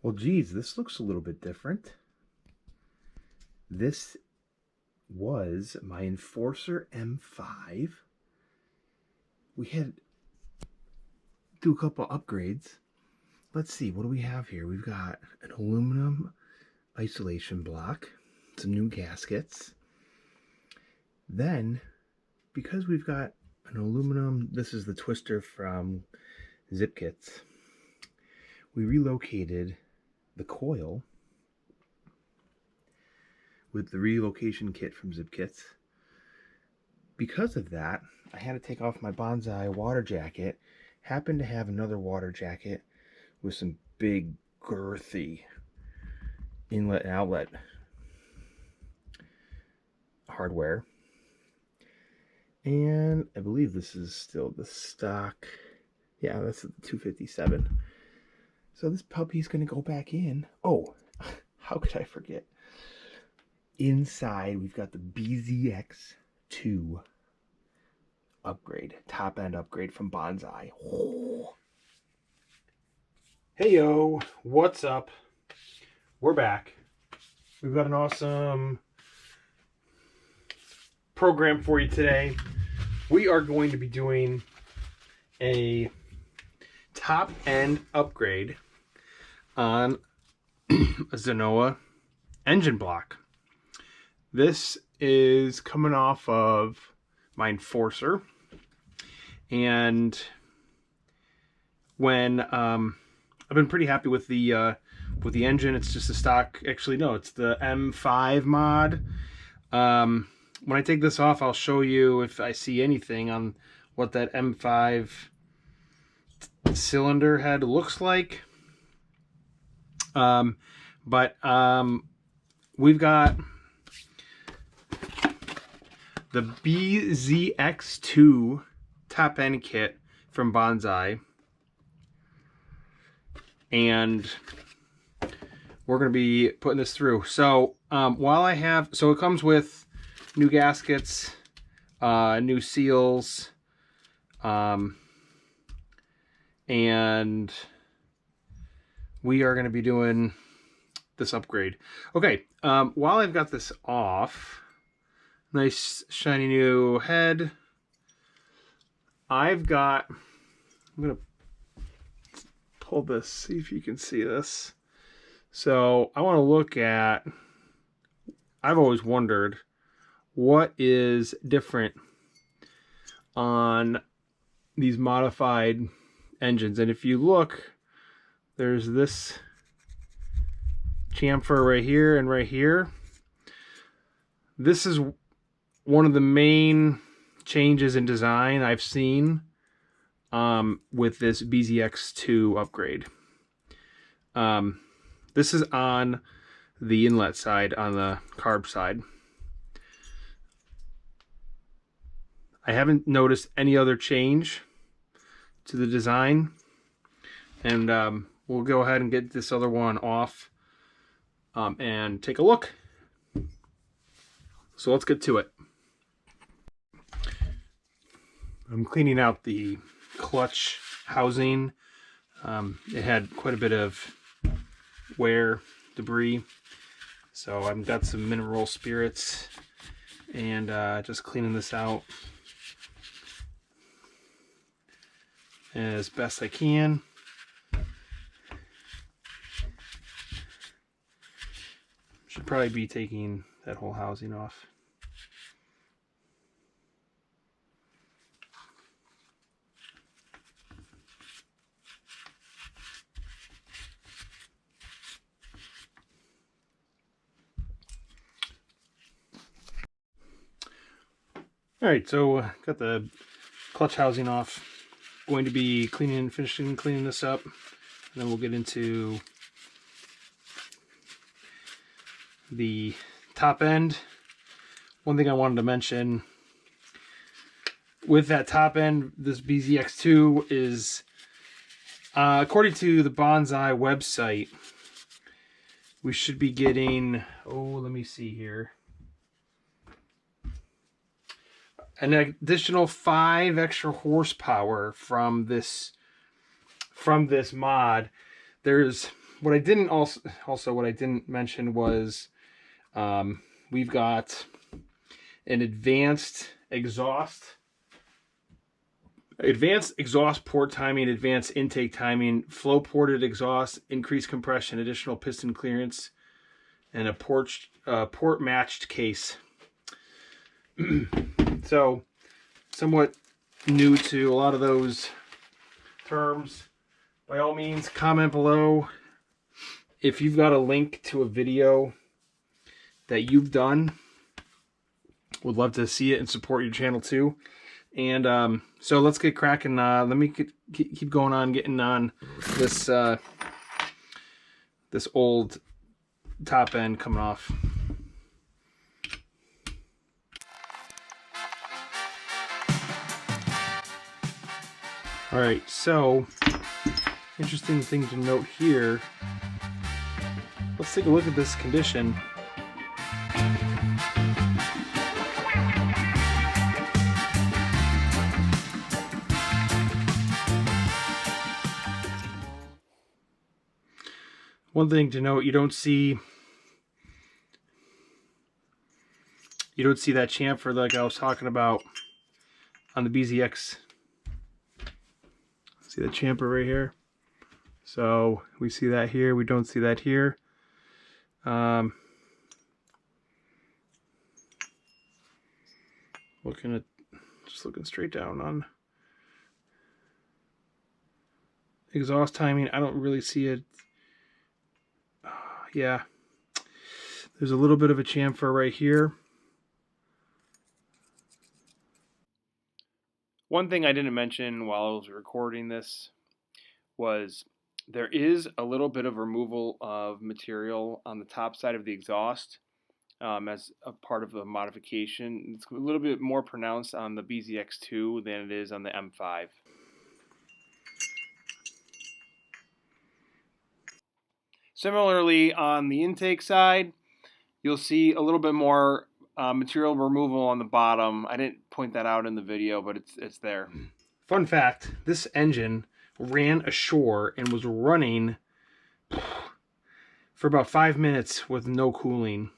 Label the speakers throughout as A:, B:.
A: Well, geez, this looks a little bit different. This was my Enforcer M5. We had to do a couple upgrades. Let's see, what do we have here? We've got an aluminum isolation block, some new gaskets. Then, because we've got an aluminum, this is the twister from Zip Kits, we relocated the coil with the relocation kit from Zip Kits. Because of that, I had to take off my Bonzi water jacket. Happened to have another water jacket with some big girthy inlet and outlet hardware. And I believe this is still the stock. Yeah, that's the 257. So this puppy's going to go back in. Oh, how could I forget? Inside, we've got the BZX2 upgrade, top end upgrade from Bonzi. Oh. Hey yo, what's up? We're back. We've got an awesome program for you today. We are going to be doing a top end upgrade on a Zenoah engine block. This is coming off of my Enforcer, and when I've been pretty happy with the engine. It's just a stock. Actually, no, it's the M5 mod. When I take this off, I'll show you if I see anything on what that M5 cylinder head looks like. We've got the BZX2 top end kit from Bonzi, and we're going to be putting this through. So so it comes with new gaskets, new seals, and we are going to be doing this upgrade. Okay, while I've got this off, nice shiny new head, I'm going to pull this, see if you can see this. So I want to look at, I've always wondered what is different on these modified engines. And if you look, there's this chamfer right here and right here. This is one of the main changes in design I've seen with this BZX2 upgrade. This is on the inlet side, on the carb side. I haven't noticed any other change to the design, and we'll go ahead and get this other one off and take a look. So let's get to it. I'm cleaning out the clutch housing. It had quite a bit of wear, debris, so I've got some mineral spirits and just cleaning this out as best I can. Should probably be taking that whole housing off. Alright, so got the clutch housing off. Going to be cleaning this up, and then we'll get into the top end. One thing I wanted to mention with that top end, this BZX2 is, according to the Bonzi website, we should be getting, let me see here, an additional 5 extra horsepower from this mod. There's what I didn't what I didn't mention was we've got an advanced exhaust port timing, advanced intake timing, flow ported exhaust, increased compression, additional piston clearance, and a port matched case. So somewhat new to a lot of those terms. By all means, comment below if you've got a link to a video that you've done. Would love to see it and support your channel too. And so let's get cracking. Let me keep going on, getting on this this old top end coming off. All right, so interesting thing to note here. Let's take a look at this condition. One thing to note, you don't see that chamfer like I was talking about on the BZX. See the chamfer right here? So we see that here, we don't see that here. Looking straight down on exhaust timing, I don't really see it. Yeah, there's a little bit of a chamfer right here. One thing I didn't mention while I was recording this was there is a little bit of removal of material on the top side of the exhaust as a part of the modification. It's a little bit more pronounced on the BZX2 than it is on the M5. Similarly, on the intake side, you'll see a little bit more material removal on the bottom. I didn't point that out in the video, but it's there. Fun fact, this engine ran ashore and was running for about 5 minutes with no cooling.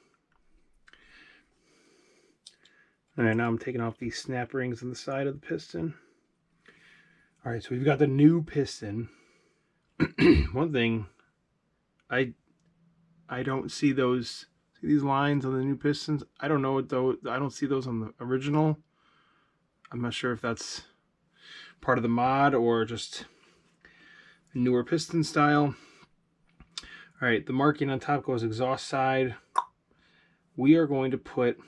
A: All right, now I'm taking off these snap rings on the side of the piston. All right, so we've got the new piston. One thing, I don't see those. See these lines on the new pistons? I don't know what though. I don't see those on the original. I'm not sure if that's part of the mod or just a newer piston style. All right, the marking on top goes exhaust side. We are going to put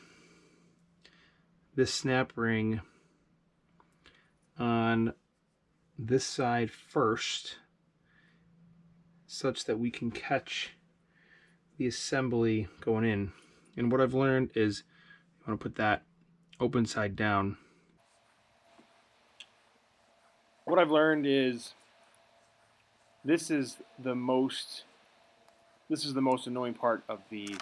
A: this snap ring on this side first, such that we can catch the assembly going in. And what I've learned is you want to put that open side down. What I've learned is this is the most annoying part of the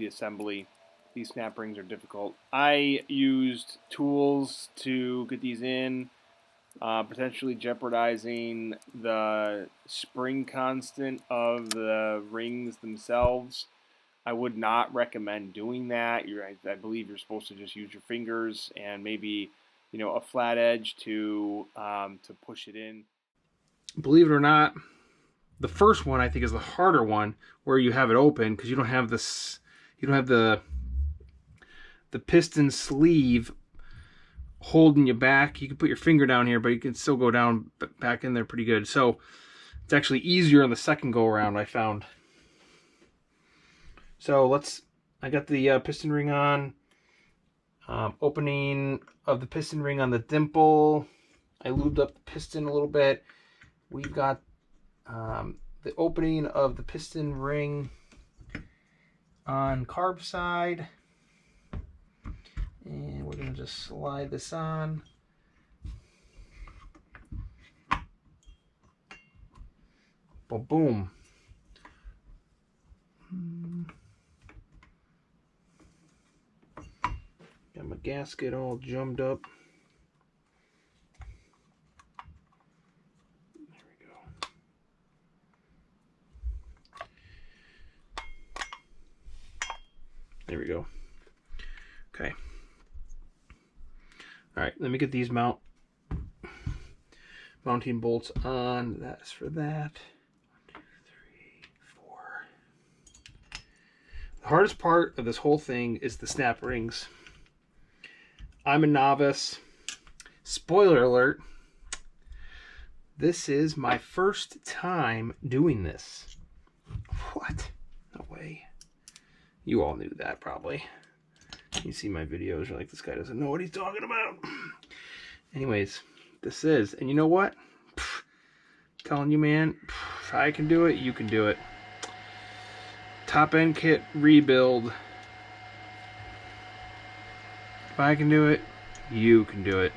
A: assembly. These snap rings are difficult. I used tools to get these in, potentially jeopardizing the spring constant of the rings themselves. I would not recommend doing that. I believe you're supposed to just use your fingers and maybe, you know, a flat edge to push it in. Believe it or not, the first one I think is the harder one, where you have it open because you don't have this. You don't have the piston sleeve holding you back. You can put your finger down here, but you can still go down back in there pretty good. So it's actually easier on the second go around, I found. So I got the piston ring on. Opening of the piston ring on the dimple. I lubed up the piston a little bit. We've got the opening of the piston ring on carb side. And we're going to just slide this on. Boom. Got my gasket all jummed up. There we go.
B: There we go. Okay. All right, let me get these mounting bolts on. That's for that. 1, 2, 3, 4. The hardest part of this whole thing is the snap rings. I'm a novice. Spoiler alert. This is my first time doing this. What? No way. You all knew that probably. You see my videos, you're like, this guy doesn't know what he's talking about. Anyways, this is, and you know what? Telling you, man, if I can do it, you can do it. Top end kit rebuild. If I can do it, you can do it.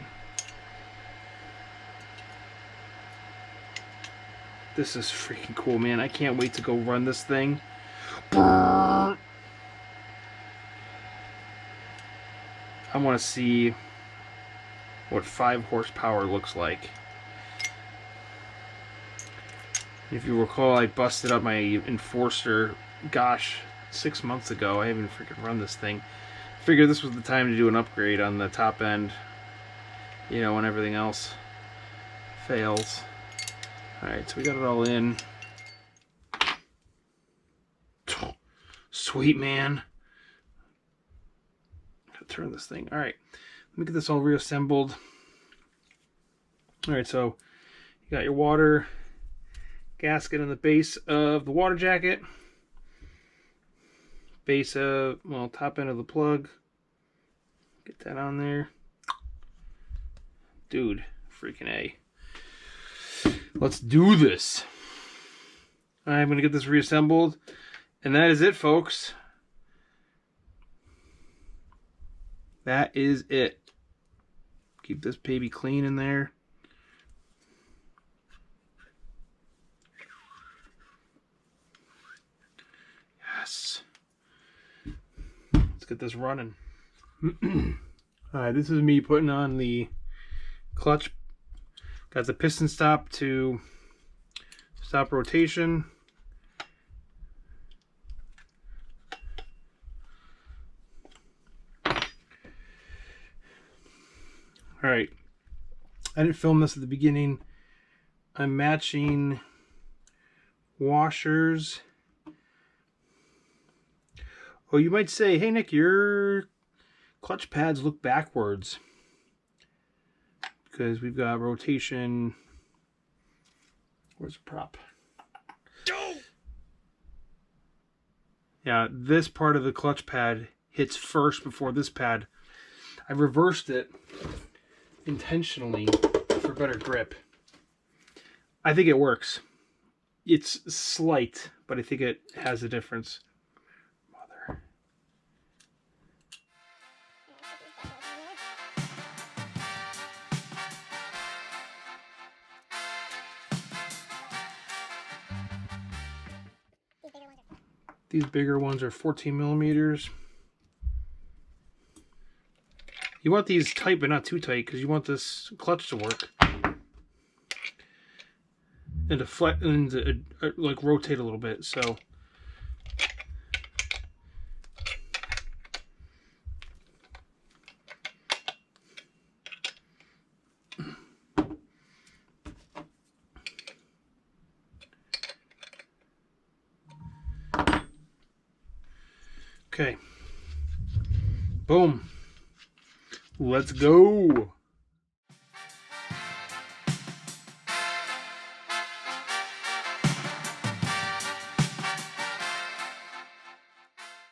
B: This is freaking cool, man. I can't wait to go run this thing. I want to see what 5 horsepower looks like. If you recall, I busted up my Enforcer, gosh, 6 months ago. I haven't freaking run this thing. Figured this was the time to do an upgrade on the top end, you know, when everything else fails. Alright, so we got it all in. Sweet, man. Gotta turn this thing. Alright, let me get this all reassembled. Alright, so you got your water gasket in the base of the water jacket. Base of, well, top end of the plug. Get that on there. Dude, freaking A. Let's do this. I'm going to get this reassembled. And that is it, folks. That is it. Keep this baby clean in there. Yes. Let's get this running. Alright, this is me putting on the clutch. Got the piston stop to stop rotation. Alright, I didn't film this at the beginning. I'm matching washers. Oh, you might say, hey Nick, your clutch pads look backwards. Because we've got rotation. Where's the prop? Yeah, this part of the clutch pad hits first before this pad. I reversed it intentionally for better grip. I think it works. It's slight, but I think it has a difference. Mother. These bigger ones are 14 millimeters. You want these tight, but not too tight, because you want this clutch to work. And to flat and to, like rotate a little bit, so. Okay. Boom. Let's go.